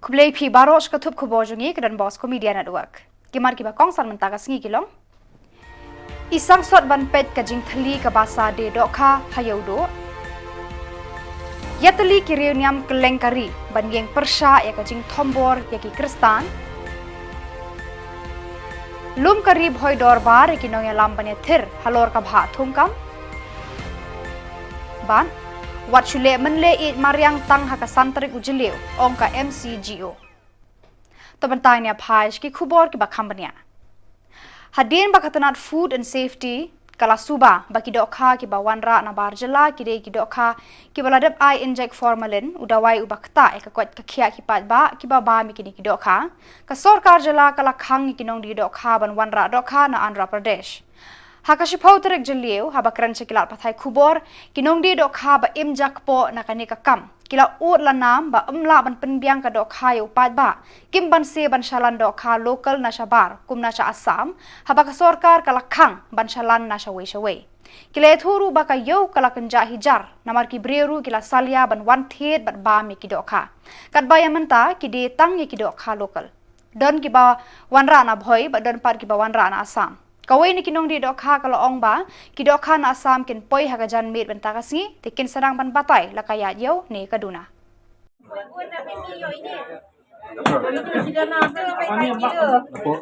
Kublai phi baros katup kubojongi kedan Bosco Media Network. Kimar kiba kong san mentaka singi kilong. Isang sot ban pet kajing thali ka basa de dokha hayaudo. Yatali kiriuniam kelengkari ban yeng persha ya kajing thombor ya ki kristan. Lum karib hoi dorbar ya kinong ya lam banya thir halor ka bha thungkam. Ban wat shule menle it mariang tang haka santrik ujiliu ongka MCGO. Tobantanya phaish ki khubor ki bakhambania. Hadin bakatanat food and safety kala suba baki dokha ki bawanra na barjala ki de ki dokha ki baladap I inject formalin udawai ubakta ekakot kakhia ki patba ki baba mi ki dokha ka sarkar jala kala khang ki nong di dokha ban wanra dokha na Andhra Pradesh. Hakashipau terek jeliu habakran sekilat pathai kubor kinong di dokha ba imjak po na kanika kam kila ut lanam ba umla ban penbiang ka dokha yu padba kim ban se ban shalan dokha local na shabar kum na sha Assam habaka sarkar kala khang ban shalan na shawe kila thuru baka yu kala kanja hijar namar ki breru kila salia ban wan thet bat ba mi ki dokha kat bayamanta ki de tang ki dokha local don ki ba wanra na bhoi ba don par ki ba wanra na Assam. Kawai ni kinong di dokha kalau ong ba ki dokha na Assam kin poi hagajan mit bentaka si tikin serang ban batai lakaya yau ni kaduna.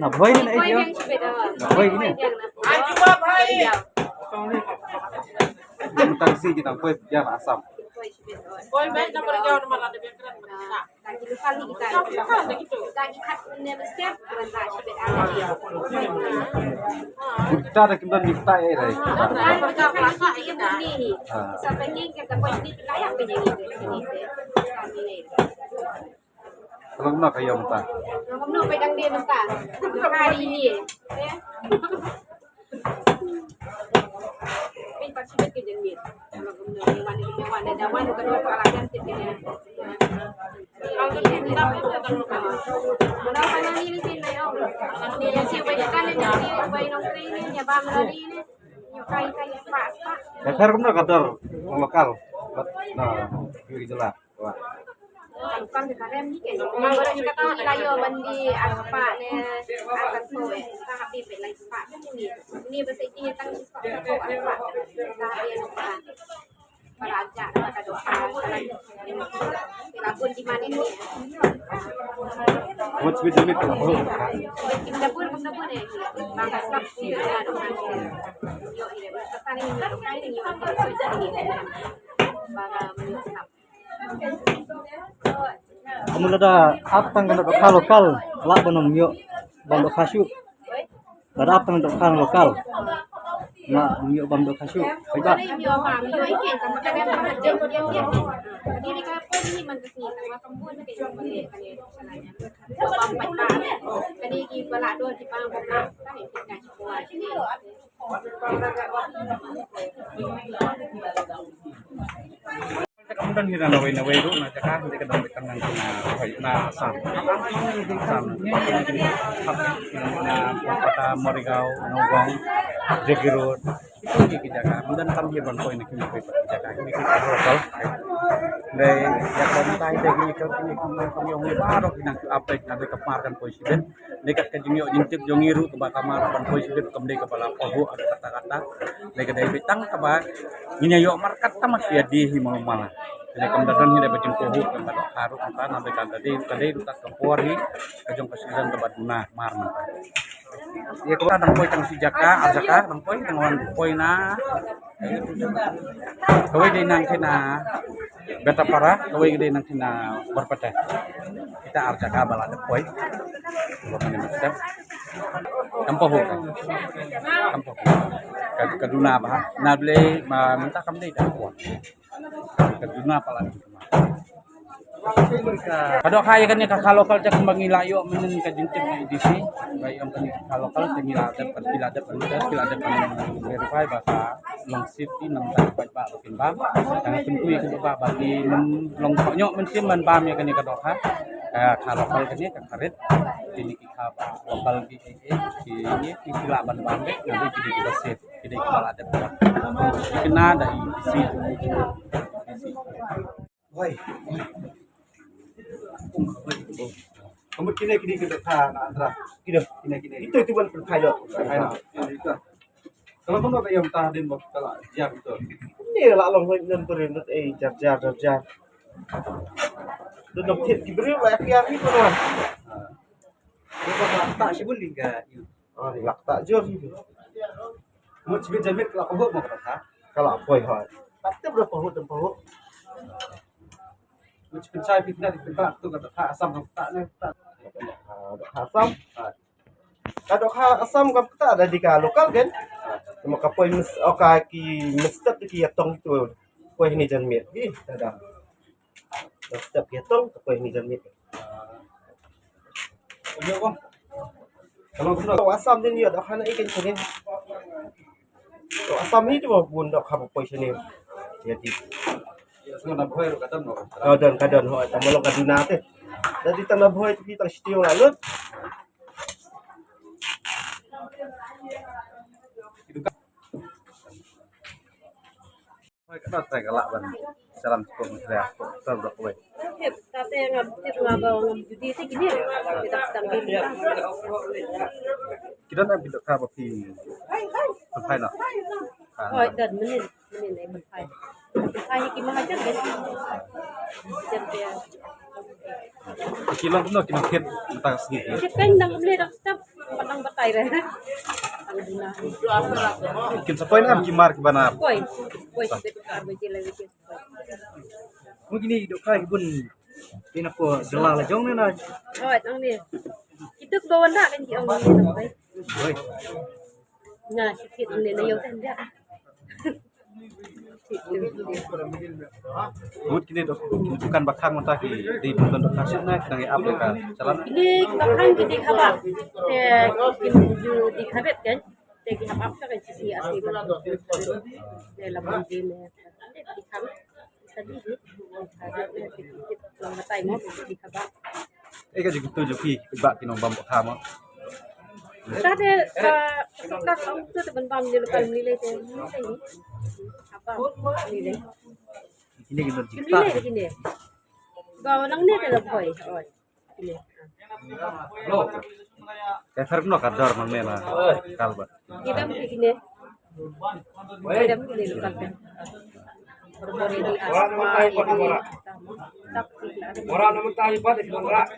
Na bhoi ni ai yo. Na bhoi ni. Tentang si kita poi ya Assam. Boy baik nak pergi orang mana ada berkenan berasa. Lagi kali kita. Lagi kat never step berasa sebab ada. Kita ada kita nikta ai rai. Pergi kelasa ini ni. Sampai ni kita boy ni layak punya ni. Kalau nak kayo mata. Nak pedang dia mata. Hari ni. Pasti bekerja ni. Kalau kemudian mana dawan bukan dua pelajaran tipenya. Kalau kita mudah mana ni sini om. Dia siapa kan dia siapa bayi nongkring ni dia bang lari ni. Nyukai kai pak. Dasar kumna kadar lokal. Nah, kiri jelas. Wah. Kan sekarang ni kan. Orang kita tahu layo bandi apa ni akan soe. Sangat pipit lagi pak ni. Ni bahasa ini tang pak apa. Dia lupa. Belajar pada doa. Lagun di mana ni? What's with the meter? Dapur ni. Bangsa sab si ada doa. Yo ini berkata ni doa ini yo ini. Bangga menyesap. Kamu ada apa yang dokha lokal, lak banom yo, bang dokha syuk. Ada apa yang dokha lokal, nak yo bang dokha syuk. Baik. Yo mam yo ikan sama kadang kadang dia. Jadi ni kalau pun ni mantas ni sama kampun ni kayak ni salahnya. Bang pacar. Kali ki balak do di pang pang kan ikan semua sini. Kemudian kita nawai ru na jaka hindi ka dami kanang na Assam. Assam. Na kota Morigao, Nogong, Jegirut. Itu di jaka. Kemudian kami ban poin ni kini jaka. Kini kita lokal. Dari yang kontai dari kami yang baru kinang update na kemarkan presiden. Dekat ke jungyo jintip jongiru ke bakamar ban presiden kembali kepala poho ada kata-kata. Dekat dari bitang kaba Ginyayo markat tamas ya di himamala. Jadi kemudian ini dapat jengkohu tempat haru apa nabi kadai duta kepori kajong presiden tempat guna marman. Ya kemudian nangkoi tang si jaka aljaka nangkoi tangan koi na. Kawai di nang kena beta para kawai di nang kena berpete. Kita aljaka balada koi. Bukan step. Kampoh kaduna bah nable minta kamde dah kuat kaduna pala kado kaya kan ka lokal jak mangilayo menen ka jintip na edisi bay ang kan ka lokal tingiladat verify baka long safety nang dapat ba timbang ang tungkuy ko ba bagi long nyo men sim man bam ya kan ka dokha ka lokal kan ka karet ini ka lokal di ini sila ban bande nanti jadi kita set jadi kepala adat kena dari isi. Woi. Kamu kini kita tahan antara kini itu bukan berkaya kalau kamu ada yang tahan dan kalau jam itu Ini lah long nên tôi nó jar Đừng đọc thiệt thì beri lại kia đi con rồi. Tak sibun lingga. Thì lạc tạ chưa thì mau coba jamin kalau kamu mau kata kalau apa ya? Tapi berapa hut mau coba cai fitnah di tempat tu kata asam kamu tak nih asam. Kalau asam kamu kita ada di lokal kan? Cuma kapoy mes ki mestap ki yatong tu. Poy ni jan mit. Gi ada. Mestap yatong kapoy ni jan mit. Iya bang. Kalau kita Kalau asam dia ni ada kana ikan sini. Kalau asam ni tu pun dak kapoy sini. Jadi semua nak boleh kata no. kadang ho ta molong kaduna te. Jadi tanah boy tu kita setiau lalu. Kita tak galak ban. Salam cukup saya. Salam berapa? Tapi ngabang judi itu gini kita sedang gini. Kita nak bilik apa pi? Sampai nak. Oh, dan menin ay magpay. Magpay kimahal dyan, guys. Dyan kaya. Kilang pun kita hit tentang segini. Kasi kayo nang ulit ang stop. Patang batay rin. Ang duna. Mungkin sepoin kan kimar ke mana? Koy. Koy, sabi ko karbo sila wikis. Mungkin ni dok kai bun. Ina po dala la jong na. Oh, ang ni. Ito bawa na kan ang ni na bay. Oi. Na, sikit ang ni na yung tanda. Mut kini dok bukan bakang mentah di bukan dok kasih nak nangi apa ka jalan. Ini bakang kita habak. Kinju di kabet kan. Tegi habak sa kan sisi asli ba. Dalam din di kabet. Tadi ni. Lang matay mo di habak. Eka juga tu joki bak kinong bam bakam. Dati suka ang tu teman bam di lokal nilai te. Apa? Nilai. Ini kita Nilai gini. Bawa nang ni dalam boy. Oh. Ini. Lo. Kayak fark no kadar man mena kalba. Kita mesti gini. Kita mesti lokal kan. Berbori di aspa ini. Orang namun tahu pada orang.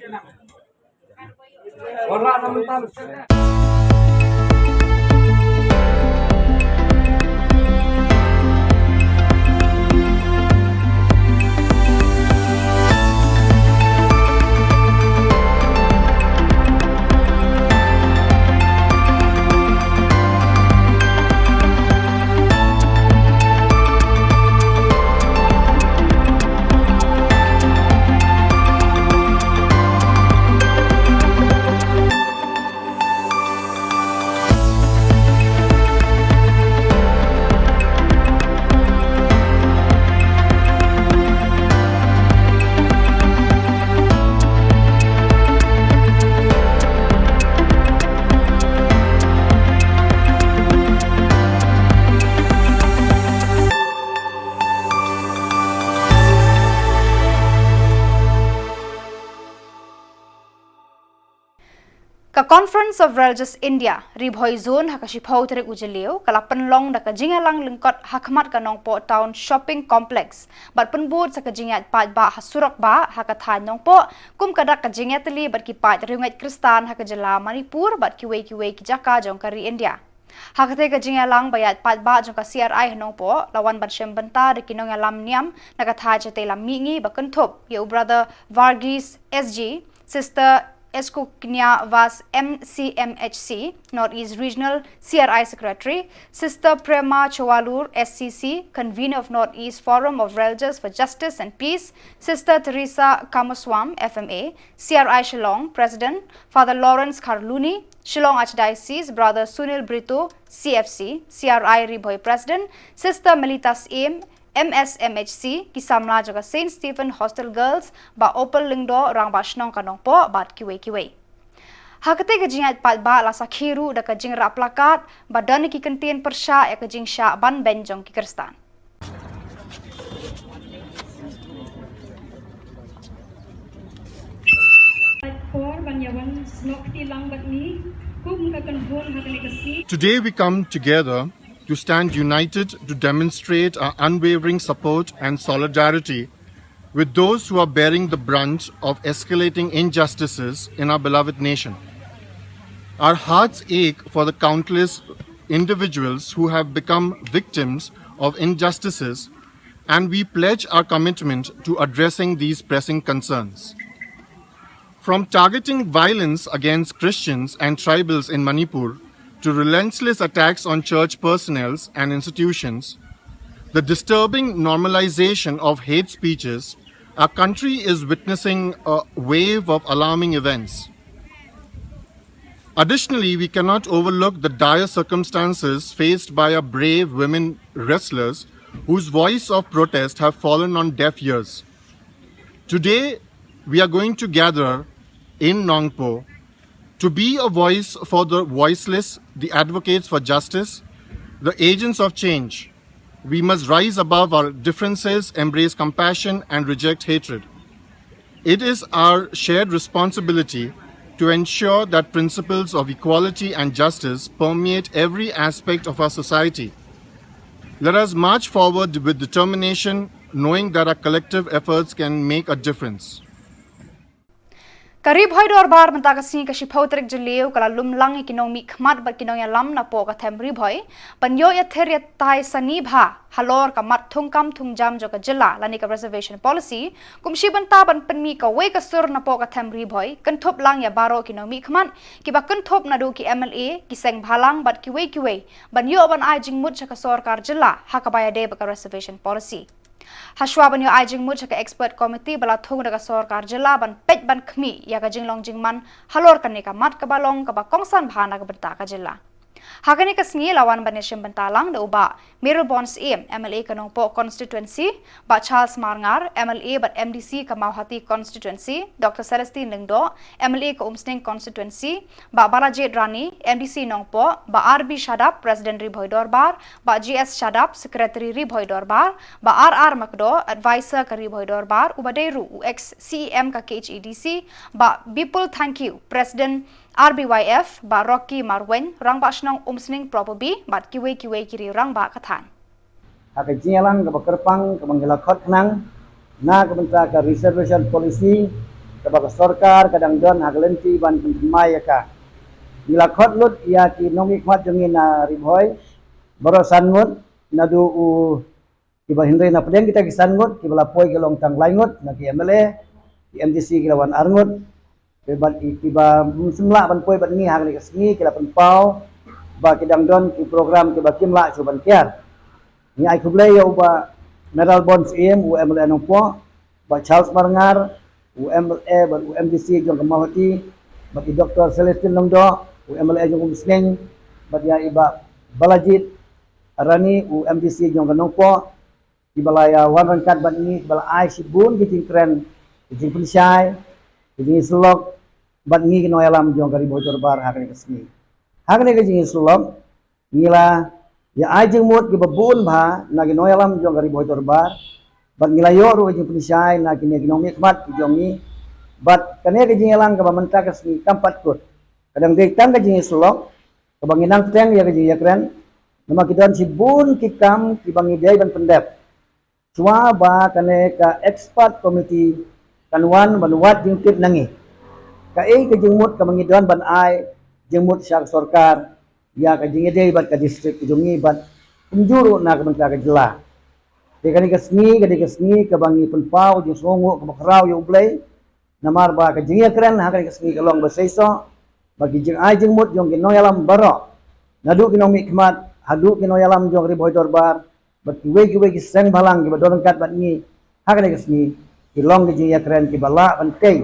Orang namun tahu. Ka Conference of Religious India ribhoi zone hakashipau tere ujeleu kalapan long da kajingalang lingkot hakmat kanong po town shopping complex bat penbut sa kajingat pat ba hasurak ba hakathan nong po kum kadak kajingat teli bat kipat riungat kristan hakajala Manipur bat kiwe ki jaka jong kari India. Hakate kajingalang bayat pat ba jong ka CRI hanong po lawan bat syembenta de kinong alam niam nakatha jate lam mingi bakenthop you brother Varghese SG sister Eskuknya was MCMHC, Northeast Regional CRI Secretary, Sister Prema Chawalur SCC, Convener of Northeast Forum of Religious for Justice and Peace, Sister Teresa Kamaswam FMA, CRI Shillong President, Father Lawrence Karluni, Shillong Archdiocese, Brother Sunil Brito CFC, CRI Riboy President, Sister Melitas Aim, MSMHC kisamla jaga Saint Stephen Hostel Girls ba Opal Lingdo rang bashnong kanong po bat kiwe. Hakate kajingat pat ba la sakhiru da kajing ra plakat ba dan ki kentien persya ya kajing sya ban benjong ki kristan. Today we come together to stand united to demonstrate our unwavering support and solidarity with those who are bearing the brunt of escalating injustices in our beloved nation. Our hearts ache for the countless individuals who have become victims of injustices, and we pledge our commitment to addressing these pressing concerns. From targeting violence against Christians and tribals in Manipur to relentless attacks on church personnel and institutions, the disturbing normalization of hate speeches, our country is witnessing a wave of alarming events. Additionally, we cannot overlook the dire circumstances faced by our brave women wrestlers whose voice of protest have fallen on deaf ears. Today, we are going to gather in Nongpo to be a voice for the voiceless, the advocates for justice, the agents of change. We must rise above our differences, embrace compassion, and reject hatred. It is our shared responsibility to ensure that principles of equality and justice permeate every aspect of our society. Let us march forward with determination, knowing that our collective efforts can make a difference. Karib hoy dor bar menta kasi kasi pautrik jeleu kala lumlang ikinong mi khmat bat kinong ya lam na po ka them rib hoy panyo ya ther tai sani bha halor ka mat thung kam thung jam jo ka jilla lani ka reservation policy kumshi banta ban pen mi ka we ka sur na po ka them rib hoy kan thop lang ya baro kinong mi khmat ki ba kan thop na du ki MLA ki seng bhalang bat ki we ban yo ban ai jing mut ka sarkar jilla ha ka baya de ba ka reservation policy Hashwa ban yo ajing mut ka expert committee bala thong daga sarkar jilla ban pet ban khmi ya ka jinglong jingman halor kan ka mat ka balong ka ba kongsan bhana ka berta ka jilla Hakani ka sngi lawan ban nation bantalang da uba Meryl Bonds MLA kanong po constituency ba Charles Marngar MLA but MDC ka Mauhati constituency Dr. Celestine Lingdo MLA ka Umsning constituency ba Balajit Rani MDC nong po ba RB Shadap President ri Bhoidorbar ba GS Shadap Secretary ri Bhoidorbar ba RR Makdo advisor ka ri Bhoidorbar ubaderu UX CEM ka KHEDC ba Bipul thank you President RBYF ba Rocky Marwen rang ba snong umsning property bat kiwe kiri rang ba kathan Aka jingalang ka bakerpang ka manggila khot nang na ka bentra ka reservation policy ka ba sarkar kadang don haglenti ban penmai ka bila khot lut ya ki nomi khmat jengin na ribhoy baro sangut nadu u ki ba hindai na pedeng kita ki sangut ki bala poi ki long tang laingut na ki MLA ki MDC ki lawan arngut Beban iba semla ban poi ban ni hang ni kesni kila penpau ba kidang don ki program ki ba kimla chuban kiar ni ai kublai yo ba Meryl Bonds UMLA nongpo ba Charles Marngar UMLA ba UMDC jong Mauhati ba Dr. Celestine Longdo UMLA jong Umsning ba ya iba Balajit Rani UMDC jong nongpo di balaya wan rangkat ban ni bala ai sibun ki tingkren ki pelisai ki selok bat ngi kino alam jong kari bocor bar hakne kesni hakne ke jing sulom ngila ya ajeng mut ki babun bha na kino alam jong kari bocor bar bat ngila yo ru jing pelisai na kini kino mikmat jong ni bat kane ke jing alam ka menta kesni kampat kut kadang dei tang ke jing sulom ka banginang teng ya ke jing yakren nama kidan sibun kikam ki bangi dei ban pendep cua ba kane ka expert committee kanwan banwat jing tip nangi ka ke jengmut ka mangidon ban ai jengmut syak sarkar ya ka jingede bat ka district jungi bat punjuru na ka mentra ka jela de kani ka sni ka bangi penpau jeng songo ka makrau yo blai namar ba ka jingia kren ha ka sni ka long ba seiso bagi jeng ai jengmut jong ki noyalam baro nadu ki nomi khmat hadu ki noyalam jong ri boidor bar bat kiwe ki seng balang ki badon kat bat ni ha ka sni ki long ki jingia kren ki bala ban tei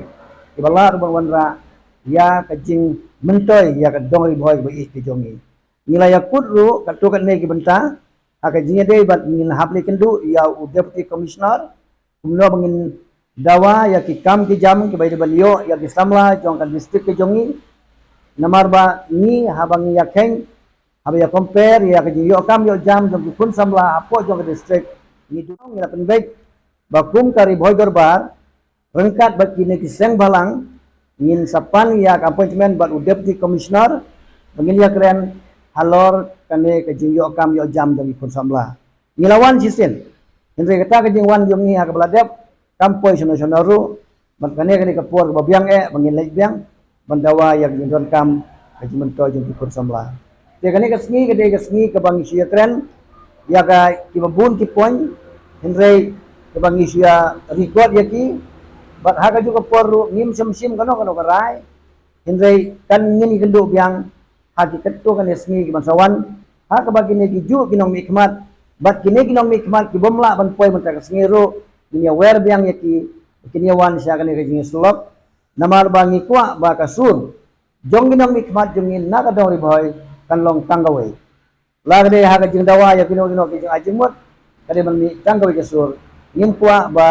Ibala ruban wanra ya kajing mentoy ya ka dong ri boy ba is jongi nila ya kudru ka to kan ne ki benta aka jinga dei bat ngin hapli kendu ya u deputy commissioner kumno bangin dawa ya ki kam ki jam ki bai balio ya ki samla jong ka district ki jongi namar ba ni habang ya keng haba ya compare ya ka yo kam yo jam jong ki kun samla apo jong ka district ni dong ngila penbek ba kum kari boy gorbar rengkat bagi ni kiseng balang ngin sapan ya appointment buat deputy commissioner pengilia keren halor kane ke jing yo kam yo jam jang ikut samla ngilawan sisin Henry kata ke jing wan jong ni ha ke beladep kampoi sono ru ban kane ke por ke babiang bangin lek biang bandawa yang jindon kam ke jimento jang ikut samla te kane ke sengi ke bang isia keren ya ga ki babun ki point Henry ke bang isia record ya ki bat ha ka juga por ngim sim kano karai Henry kan ngin kendo biang hakikat tu kan esmi ki bansawan ha ka bagi ne ki ju kinong mikmat bat kini kinong mikmat ki bomla ban poi man ka sngiro dunia wer biang ya ki kini wan sya kan ke jing slop namar bangi kwa ba kasur jong kinong mikmat jongin na ka dong riboy kan long tanggawe lagde ha ka jing dawa ya kino ki jing ajimut kade man mi tanggawe kasur ngim kwa ba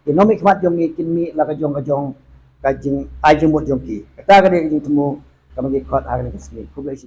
kinong mikmat jongi kinmi la ka jong ka jing ajimut jongki kata kade jing temu kami ikut hari ini sendiri. Kubla isi.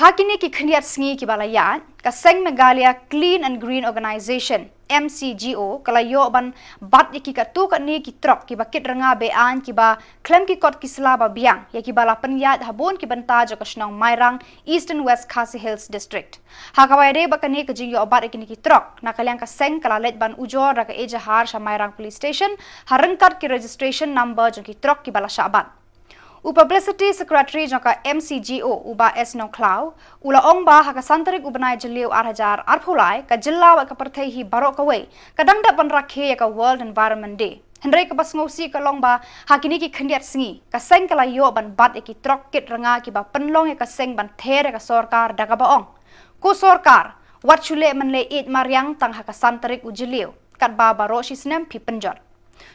Hakini ki khniat sngi ki balayan ka Seng Meghalaya Clean and Green Organization MCGO kala yo ban bat ki ka tu ka ni ki trok ki ba kit ranga be an ki ba klem ki kot ki sla ba biang ya ki bala penyat habon ki banta jo ka snong Mairang Eastern West Khasi Hills District hakawai de ba ka ni ka jing yo bat ki trok na kalyang ka seng kala let ban ujor ra ka ejahar sa Mairang Police Station harangkat ki registration number jo ki trok ki bala syabat Publicity Secretary jangka MCGO uba Esno Clau ula ong ba haka santarik ubanai jeliu arhajar arpulai ka jilla wa ka parthai barok kawe kadang da ban rakhe ka World Environment Day Henry ka basngosi ka long ba hakini ki khandiat singi ka seng kala yo ban bat ki trok kit ranga ki ba penlong ka seng ban there ka sorkar daga baong ku sorkar wat chule man le it maryang tang haka santarik ujeliu kat ba baro shisnem pi penjot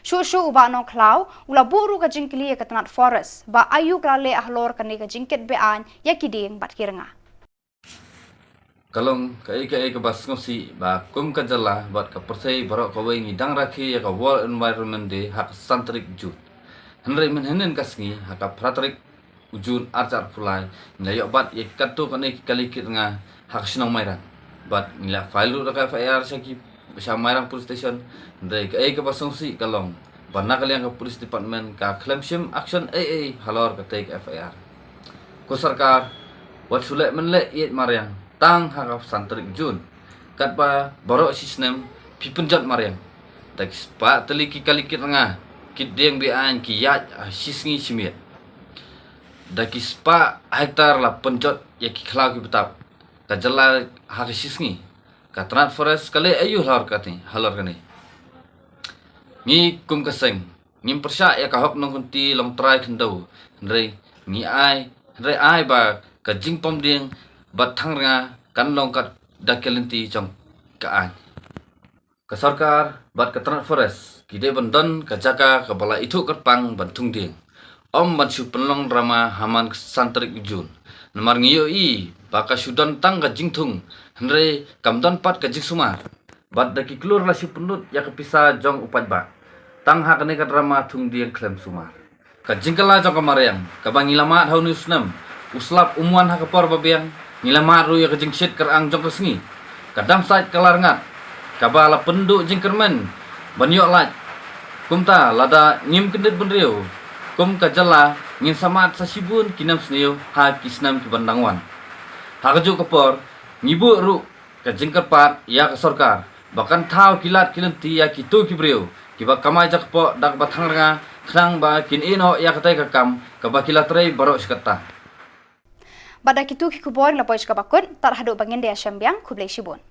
Shushu uba no Clau ula buru ka jingkili ka tanat forest ba ayu krale ahlor ka ni ka jingkit bean yakiding bat kirenga Kalong ka bas ngosi ba kum ka jala bat ka persai barok ka wengi dang rakhi ya ka World Environment Day hak santrik jut Henry men henen kasngi hak pratrik ujun arjar pulai nila bat ya katu ka ni kali kirenga hak sinong Mairang bat nila file ka FIR saki sa Mairang Police Station dari ka basongsi kalong banna kaliang ka Police Department ka claim shim action AA halor ka take FIR ko sarkar wat sule menle yet Maryang tang haka santrik jun kat ba baro sistem pipenjat Maryang tak spa teliki kalikit nga kit deng bean ki yat sisngi simit daki spa hektar la penjat ya ki khlau ki betap ka jala haka sisngi Katrat forest kali ayu halor kani. Ni kum kaseng, ngim persya ya kahok nong kunti long try kendau. Ndrei ni ai ba ka jing pom ding bat thang nga kan long kat dakelenti jong kaan. Ka sarkar bat katrat forest kide bandon ka jaka ka bala itu kerpang bantung ding. Om ban su penlong drama haman santrik jun. Namar ngiyo i baka sudan tang ka jingtung. Henry kamdon pat ka jing sumar. Bat daki klur la si penut ya kepisa jong upat ba. Tang hak ne ka drama thung dieng klem sumar. Ka jingkala jong ka Maryang ka bang ilamat haunu snam. Uslap umuan hak por babiang ilamat ru ya ka jing shit kerang jong kesngi. Ka dam sait kalarngat. Ka bala penduk jing kermen. Banyok lat. Kumta lada ngim kendit benriu. Kum ka jala ngin samat sa sibun kinam sniu ha kisnam ki bandangwan. Hakaju kapor ngibu ru ka jingkerpat ya ka sorkar bahkan thau kilat kilenti ya kitu kibreu kiba kamai jakpo dak bathang nga khrang ba kin ino ya katai ka kam ka bakila trei baro skata Bada kitu ki kubor la pois ka bakun tar hadu bangende asyambiang kublai shibun